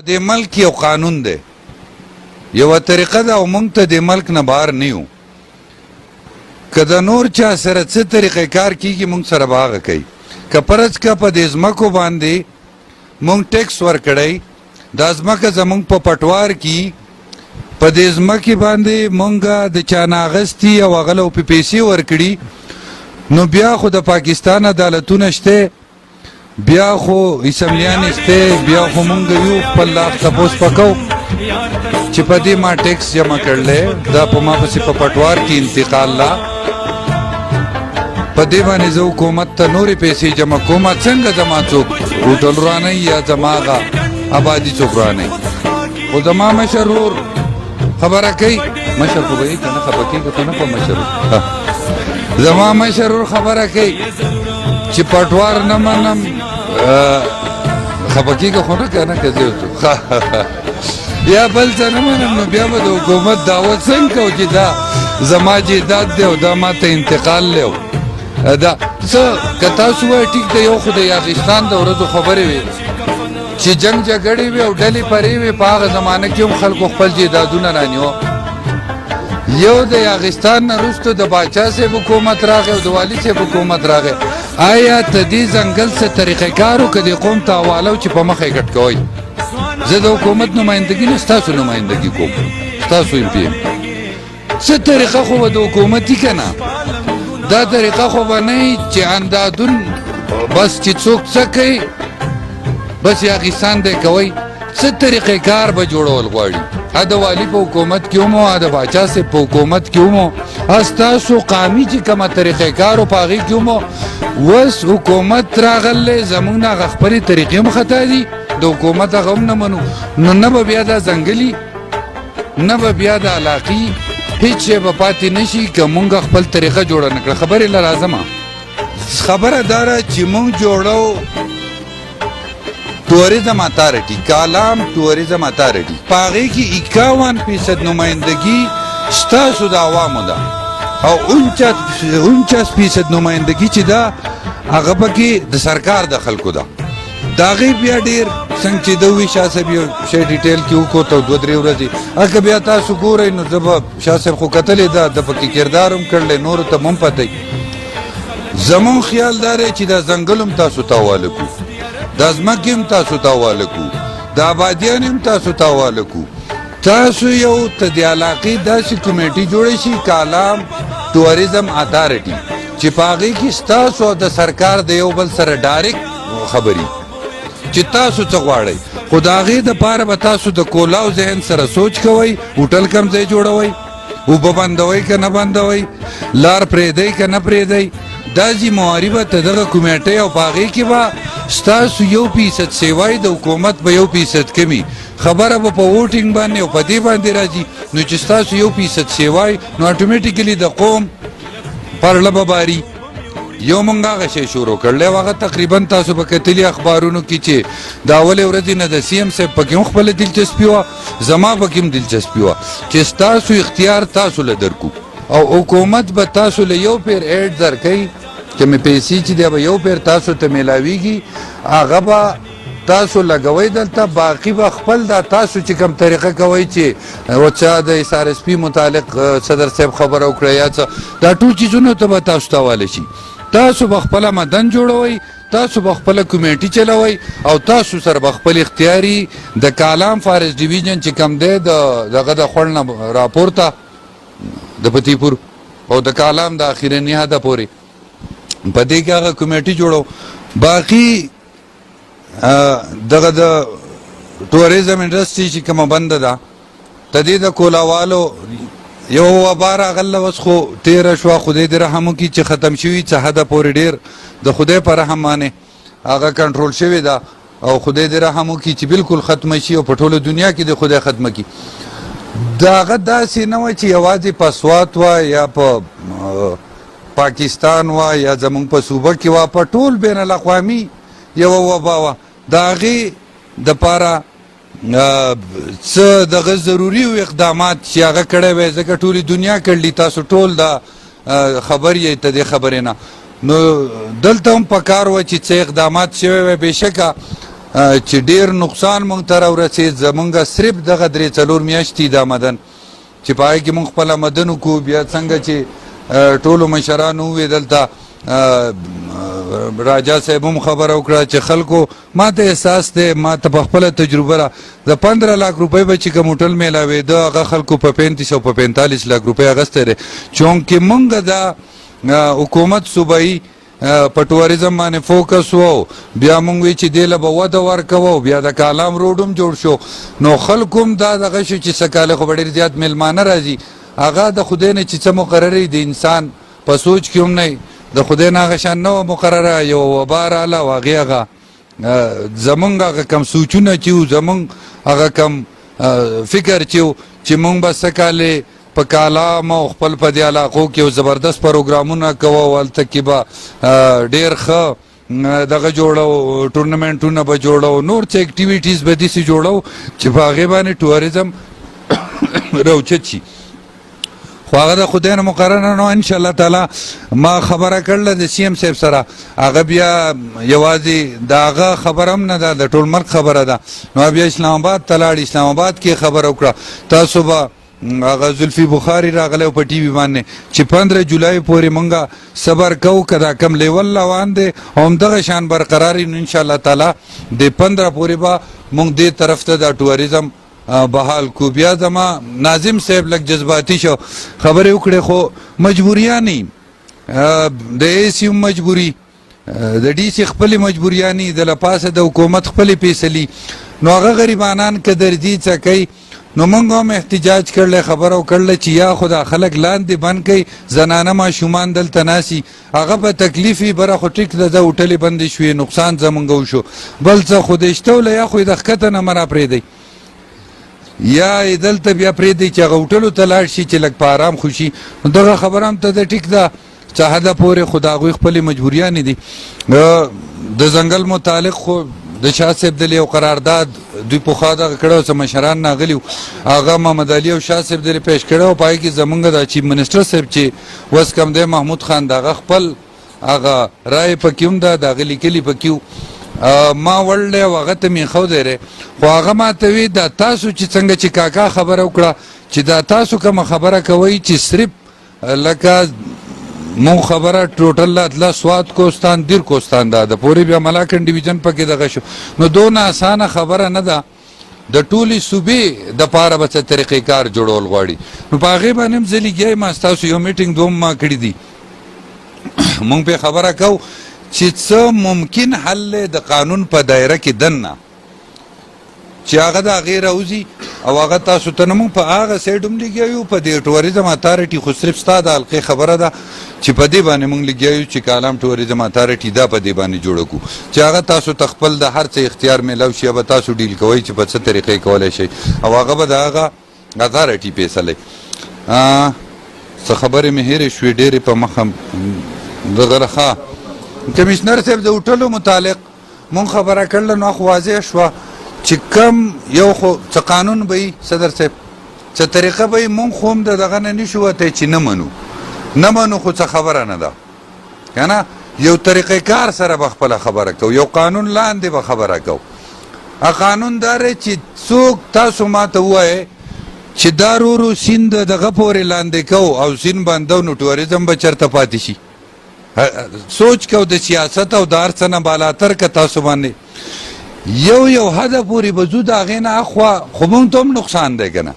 د ملک یو قانون دی یو طریقه ده او موږ ته د ملک نه بهر نه یو که د نور چا سره څه طریقې کار کیږي موږ سره به هغه کوي که فرض که په دې ځمکو باندې موږ ټیکس ورکړی دا ځمکه زموږ په پټوار کې په دې ځمکې باندې موږ د چا نه اخیستي او هغه له پیسې ورکړي نو بیا خو د پاکستان عدالتونه شته بیا خو اسمبلیانې شته بیا خو موږ یو خپل لاس تپوس پکو چې په دې ما ټیکس جمع کړلی دا په ما پسې په پټوار کې انتقال لا په دې باندې زه حکومت ته نورې پیسې جمع کوم څنګه زما څوک هوټل رانئ یا زما هغه آبادي څوک رانئ خو زما مشر ورور خبره کوي مشر خو به یې که نه خفه کېږي خو نه په مشر ورور زما مشر ورور خبره کوي چې پټوار نه منم خفه کېږه خو نه که نه که زه یا بل څه نه منم نو بیا به د حکومت دعوت څنګه کوو چې دا زما جیداد دی او دا ما ته انتقال دی دا څه که تاسو وایئ ټیک دی یو خو د یاغستان د ورځو خبرې وې چې جنګ جګړې وې او ډلې پرې وې په هغه زمانه کې هم خلکو خپل جیدادونه رانیوه یو د یاغستان نه وروسته د باچا صاحب حکومت راغی او د والي صاحب حکومت راغی آیا ته دې ځنګل څه طریقې کار و که دې قوم ته حواله و چې په مخه یې ګډ کوئ زه د حکومت نمایندګي نه ستاسو نمایندګي کوم ستاسو ایم پی ایم څه طریقه خو به د حکومت وي که نه دا طریقه خو به نه وي چې اندادون بس چې څوک څه کوي بس یاغستان دی کوئ څه طریقې کار به جوړول غواړي د والي په حکومت کې هم او د باچا صاحب په حکومت کې هم ستاسو قامي چې کومه طریقې کار و په هغې کې هم اوس حکومت راغلی زموږ نه هغه خپلې طریقې هم خطا دي د حکومت هغه هم نه منو نو نه به بیا دا ځنګلي نه به بیا د علاقې هېڅ شی به پاتې نه شي که مونږ خپل طریقه جوړه نه کړه خبرې له راځمه خبره دا ده چې مونږ جوړو ټوریزم اتارټي کالام ټوریزم اتارټي په هغې کې 51% نمایندګي ستاسو د عوامو ده او 49% نمایندګي چې ده هغه پکې د سرکار د خلکو ده د هغې بیا ډېر څنګه چې ده وي شاه صاحب یو شی ډیټیل کې وکوت او 2-3 ورځې هغه بیا تاسو ګورئ نو زه به شاه صاحب خو کتلې ده د پکې کردار هم کړلی نورو ته هم پته زمون خیال دا دی چې دا ځنګل هم تاسو ته حواله کړو دا ځمکې هم تاسو ته حواله کړو دا آبادیان هم تاسو ته حواله کړو تاسو یو ته د علاقې داسې کمیټي جوړه شي کالام ټوریزم اتارټي چې په هغې کې ستاسو او د سرکار د یو بل سره ډایرکټ خبري چې تاسو څه غواړئ خو د هغې دپاره به تاسو د کولاو ذهن سره سوچ کوئ هوټل کم ځای جوړوئ اوبه بندوئ که نه بندوئ لار پرېږدئ که نه پرېږدئ دا ذمواري به ته دغه کمیټۍ او په هغې کې به ستاسو 1% سیوای د حکومت به 1% کمي خبره به په ووټینګ باندې او په دې باندې راځي نو چې ستاسو 1% سیوای نو اټومیټیکلي د قوم پرله به باري یو مونږ هغه شی شروع کړلی او هغه تقریبا تاسو به کتلي اخبارونو کې چې د اولې ورځې نه د سی ایم صاحب پکې هم خپله دلچسپي وه زما پکې هم دلچسپي وه چې ستاسو اختیار تاسو له درکو او حکومت به تاسو له یو پیر ایډ درکوي چې مې پیسې چې دی به یو پیر تاسو ته میلاویږي هغه به تاسو لګوئ دلته باقي به خپل دا تاسو چې کوم طریقه کوئ چې چا د اس آر ایس پي متعلق صدر صاحب خبره وکړه یا څه دا ټول چیزونو ته به تاسو ته حواله شي تاسو به خپله مدن جوړوئ تاسو به خپله کمیټي چلوئ او تاسو سره به خپل اختیاري د کالام فارست ډیویژن چې کوم دی دغه د خوړ نه راپورته د پتی پور او د کالام د اخرني حده پورې په دې کې هغه کمیټي جوړو باقي دغه د ټوریزم انډسټري چې کومه بنده ده د دې د کولاوالو یو وبا راغله اوس خو تېره شوه خدای دې رحم وکړي چې ختم شوي څه حده پورې ډېر د خدای په رحم باندې هغه کنټرول شوې ده او خدای دې رحم وکړي چې بالکل ختمه شي او په ټوله دنیا کې د خدای ختمه کړي د هغه داسې نه وه چې یوازې په سوات وه یا په پاکستان وه یا زموږ په صوبه کې وه په ټول بین الاقوامي یوه وبا وه د هغې دپاره څه دغه ضروري و اقدامات چې هغه کړی وی ځکه ټولې دنیا کړلي تاسو ټول دا خبر یې ته دې خبرې نه نو دلته هم پکار وه چې څه اقدامات شوی وی بېشکه چې ډیر نقصان مونږ ته راورسېد زمونږ صرف دغه 3-4 میاشتې د آمدن چې په هغې کې مونږ خپل آمدن وکړو. بیا څنګه چې ټولو مشرانو ووې دلته راجا صاحب هم خبره وکړه چې خلکو ما ته احساس دی ما ته په خپله تجربه ده د 15 لاک روپۍ به چې کوم هوټل میلاوېده هغه خلکو په 35 او په 45 لاک روپۍ اخیستی دی. چونکې مونږ د حکومت صوبایي په ټوریزم باندې فوکس وو. بیا مونږ وی چې دې له به وده ورکوو. بیا د کالام روډ هم جوړ شو. نو خلکو هم دا دغه شو چې څه کاله خو به ډېر زیات میلمانه راځي. هغه د خدای نه چې څه مقررې د انسان په سوچ کې هم نه د خدای نه هغه شان نه وه مقرره. یو وبا راله او هغې هغه زمونږ هغه کم سوچونه چې وو زمونږ هغه کم فکر چې وو چې مونږ به څه کالې په کالام او خپل په دې علاقو کې یو زبردست پروګرامونه کوو او هلته کې به ډېر ښه دغه جوړو ټورنمنټونه به جوړو نور څه اکټیویټیز به داسې جوړو چې په هغې باندې ټوریزم راوچت شي. خو هغه د خدای نه مقرره نه وه. انشاءالله تعالی ما خبره کړله د سی ایم صاحب سره. هغه بیا یوازې د هغه خبره هم نه ده د ټول ملک خبره ده. نو بیا اسلام آباد ته لاړ. اسلام آباد کې خبره وکړه تاسو به هغه زلفي بخاري راغلی په ټي وي باندې چې 15 جولای پورې مونږه صبر کوو که دا کم لیول روان دی او همدغه شان برقرار وي. نو انشاءالله تعالی د 15 پورې به مونږ دې طرف ته دا ټوریزم بحال کو. بیا زما ناظم صاحب لږ جذباتي شو خبرې وکړې خو مجبوریانې د اے سی هم مجبوري د ډي سي خپلې مجبوریانې د لپاسه د حکومت خپلې فیصلې. نو هغه غریبانان که درځي څه کوي. نو مونږ هم احتجاج کړلی خبره وکړله چې یا خو دا خلک لاندې بند کوي زنانه ماشومان دلته ناسي هغه په تکلیف وي بره خو ټیک ده د هوټلې بندې شوې نقصان زمونږ وشو. بل څه خو د شته وله یا خو یې د ښکته نه مه راپرېږدئ یا یې دلته بیا پرېږدئ چې هغه هوټلو ته لاړ شي چې لږ په آرام خو شي. نو دغه خبره هم ته د ټیک ده څه حده پورې خو د هغوی خپلې مجبوریانې دي. د ځنګل متعلق خو د شاه صاحب دلې یو قرارداد دوی پخوا دغه کړی و څه مشران ناغلي وو هغه محمد علي او شاه صاحب دلې پیش کړی و. په هغې کې زمونږ د چیف منسټر صاحب چې اوس کم دی محمود خان د هغه خپل هغه رایې پکې هم ده د هغه لیکلي پکې وو. ما وړلی او هغه ته مې ښودی دی خو هغه ما ته وی دا تاسو چې څنګه چې کاکا خبره وکړه چې دا تاسو کومه خبره کوئ چې صرف لکه مونږ خبره ټوټل لا سوات کوستان دیر کوستان ده د پورې بیا ملاکنډ ډیویژن پکې دغه شو. نو دونه اسانه خبره نه ده د ټولې صوبې دپاره به څه طریقې کار جوړول غواړي. نو په هغې باندې هم زه لګیا یم ستاسو یو میټینګ دوم ما کړي دي مونږ پې خبره کوو چې څه ممکن حل د قانون په دایره کې دننه چې هغه د هغې راوځي او هغه تاسو ته نه مونږ په هغه سایډ هم لګیا یو په دې ټوریزم اتارټي خو صرف ستا د حلقې خبره ده چې په دې باندې مونږ لګیا یو چې کالام ټوریزم اتارټي دا په دې باندې جوړه کړو چې هغه تاسو ته خپل د هر څه اختیار میلاو شي به تاسو ډیل کوئ چې په څه طریقې کولی شئ او هغه به د هغه اتارټي فیصلې. څه خبرې مې هېرې شوې ډېرې په مخه دغه رخه کمیشنر صاحب د هوټلو متعلق مونږ خبره کړله نو خو واضح شوه چې کم یو خو څه قانون به وي صدر صاحب څه طریقه به وي مونږ خو هم د دغه نه نشو وتی چې نه منو خو څه خبره نه ده که نه یو طریقې کار سره به خپله خبره کوو یو قانون لاندې به خبره کوو. قانون دا دی چې څوک تاسو ما ته ووایئ چې دا رو سیند دغه پورې لاندې کوو او سیند بندو نو ټوریزم به چېرته پاتې شي. سوچ کو د سیاست او د هر څه نه بالاتر که تاسو باندې یو حده پورې به ځو د هغې نه اخوا خو مونږ ته هم نقصان دی که نه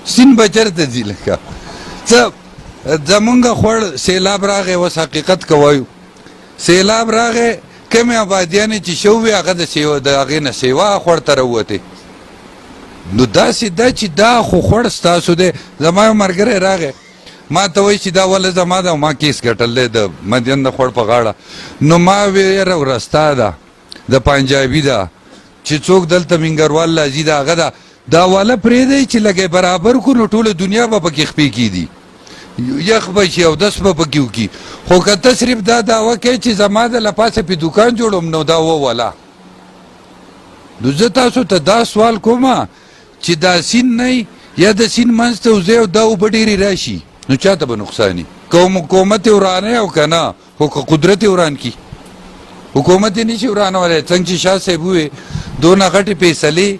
سیند به چېرته ځي لکه څه زمونږ خوړ سیلاب راغی اوس حقیقت که وایو سیلاب راغی کمې آبادیانې چې شوې هغه د هغې نه سیوا خوړ ته راووتې. نو داسې ده چې دا خو خوړ ستاسو دی. زما یو ملګری راغی ما ته وایي چې دا ولې زما ده او ما کیس ګټل دی د مدین د خوړ په غاړه. نو ما ویره ورستا ده د پنجابي ده چې څوک دلته منګروال راځي د هغه ده دا واله پرېږدئ چې لږ برابر کړو نو ټوله دنیا به پکې خپې کېدي یخ به شي اودس به پکې وکړي. خو که ته صرف دا دعوه کوې چې زما د لپاسه پې دوکان جوړوم نو دا ووله. نو زه تاسو ته دا سوال کومه چې دا سیند نه یا د سیند منځ ته وځئ او دا اوبه ډېرې راشي نو چاته به نقصان وي که حکومت یې ورانوي او که نه خو که قدرت یې وران کړي حکومت یې نشي ورانولی. څنګه چې شاه صاحب وویې دونه غټې فیصلې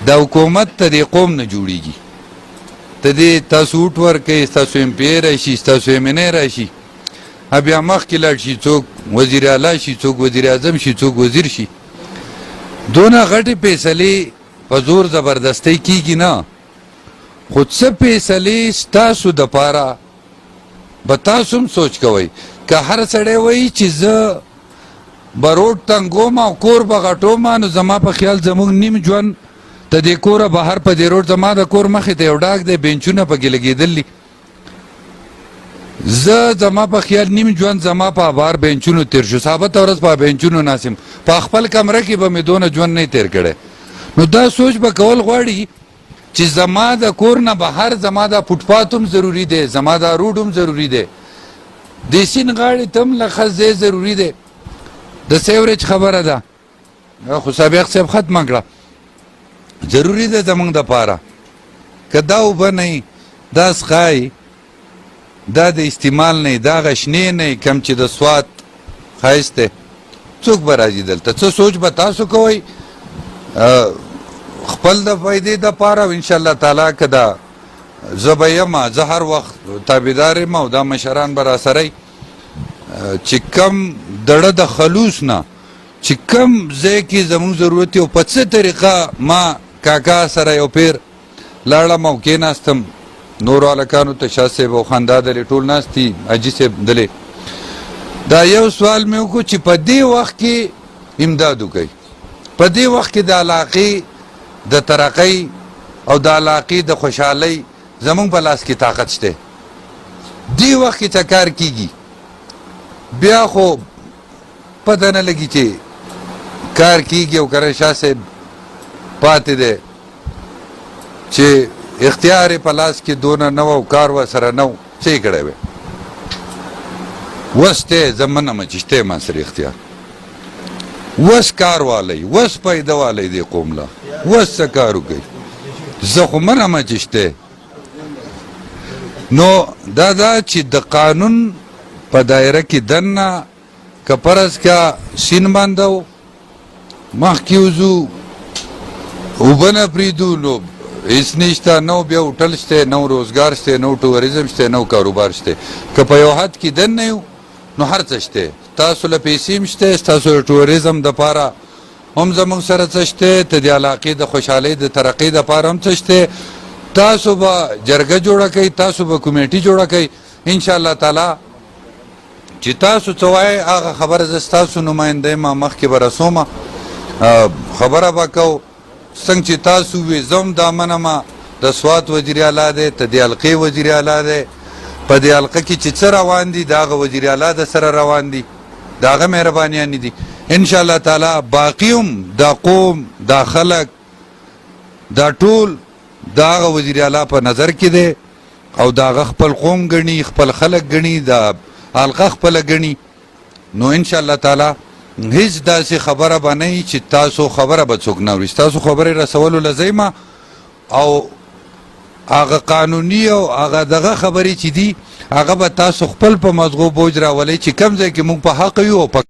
د حکومت ته دې قوم نه جوړېږي. ته دې تاسو اوټ ورکوئ، ستاسو ایم پی ای راشي، ستاسو ایم این ای راشي، بیا مخکې لاړ شي، څوک وزیر اعلی شي، څوک وزیر اعظم شي، څوک وزیر شي. دونه غټې فیصلې په زور زبردستۍ کېږي نه، خو څه فیصلې ستاسو دپاره به تاسو هم سوچ کوئ. که هر سړی وایي چې زه به روډ تنګوم او کور به غټوم، نو زما په خیال زموږ نیم ژوند د دې کوره بهر په دې روډ، زما د کور مخې ته یو ډاک دی، بینچونه پکې لګېدلي. زما په خیال نیم ژوند زما په آبار بینچونو تیر شو، ثابته ورځ په بینچونو ناست یم، په خپل کمره کې به مې دونه ژوند نه تیر کړی. نو دا سوچ به کول غواړي چې زما د کور نه بهر زما دا فوټپات هم ضروري دی، زما دا روډ هم ضروري دی، د سیند غاړې ته هم لږ ځای ضروري دی. د سیوریج خبره ده، خو سابق صاحب ختمه کړه، ضروري ده زموږ دپاره. که دا اوبه نه وي، دا څښای، دا د استعمال نه، دا غشنې نه، کم چې د سوات ښایست دی، څوک به راځي دلته؟ څه سوچ به تاسو کوئ خپل د فایدې دپاره. او انشاءالله تعالی که دا زه به یم، زه هر وخت تابعدار یم او دا مشران به راسره وي چې کم دړه د خلوص نه چې کم ځای کې زموږ ضرورت یو په څه طریقه. ما کاکا سره یو پیر لاړم او کېناستم، نورو هلکانو ته شاه صاحب او خندا دلې ټول ناست دي، حاجي صاحب دلې. دا یو سوال مې وکړو چې په دې وخت کې امداد وکړئ، په دې وخت کې د علاقې د ترقۍ او د علاقې د خوشحالۍ زمونږ په لاس کې طاقت شته. دې وخت کې څه کار کېږي؟ بیا خو پته نه لګي چې کار کېږي او که شاه صاحب پاتې دی چې اختیار یې په لاس کې دونه نه و او کار ورسره نه و، څه یې کړی وی؟ وس دی، زه منمه چې شته ما سره اختیار، وس کار والی، وس پیدا والی دی قوم له، وس څه کار وکړي، زه خو منمه چې شته. نو دا ده چې د قانون په دایره کې دننه که فرض که سین باندې و مخکې وځو اوبه نه پرېږدو، نو هېڅ نشته، نو بیا هوټل شته، نو روزګار شته، نو ټوریزم شته، نو کاروبار شته. که په یو حد کې دننه یو نو هر څه شته، ستاسو له پیسې هم شته، ستاسو د ټوریزم دپاره هم زموږ سره څه شته، ته د علاقې د خوشحالۍ د ترقۍ دپاره هم څه شته. تاسو به جرګه جوړه کوئ، تاسو به کمیټي جوړه کوئ، انشاءالله تعالی چې تاسو څه وایئ هغه خبره زه ستاسو نماینده یم، مخکې به رسومه، خبره به کوو. څنګه چې تاسو وی زه هم دا منمه د سوات وزیر اعلی دی، ته د حلقې وزیر اعلی دی، په دې حلقه کې چې څه روان دي د هغه وزیر اعلی د سره روان دي، د هغه مهربانیانې دي. انشاءالله تعالی باقي هم دا قوم، دا خلک، دا ټول د هغه وزیر اعلی په نظر کې دی او د هغه خپل قوم ګڼي، خپل خلک ګڼي، د حلقه خپله ګڼي. نو انشاءالله تعالی هیڅ داسې خبره به نه وي چې تاسو خبره به څوک نه اوري، ستاسو خبرې رسولو له ځایمه او هغه قانوني او هغه دغه خبرې چې دي هغه به تاسو خپل په مضغو بوج راولئ چې کوم ځای کې موږ په حق یو او په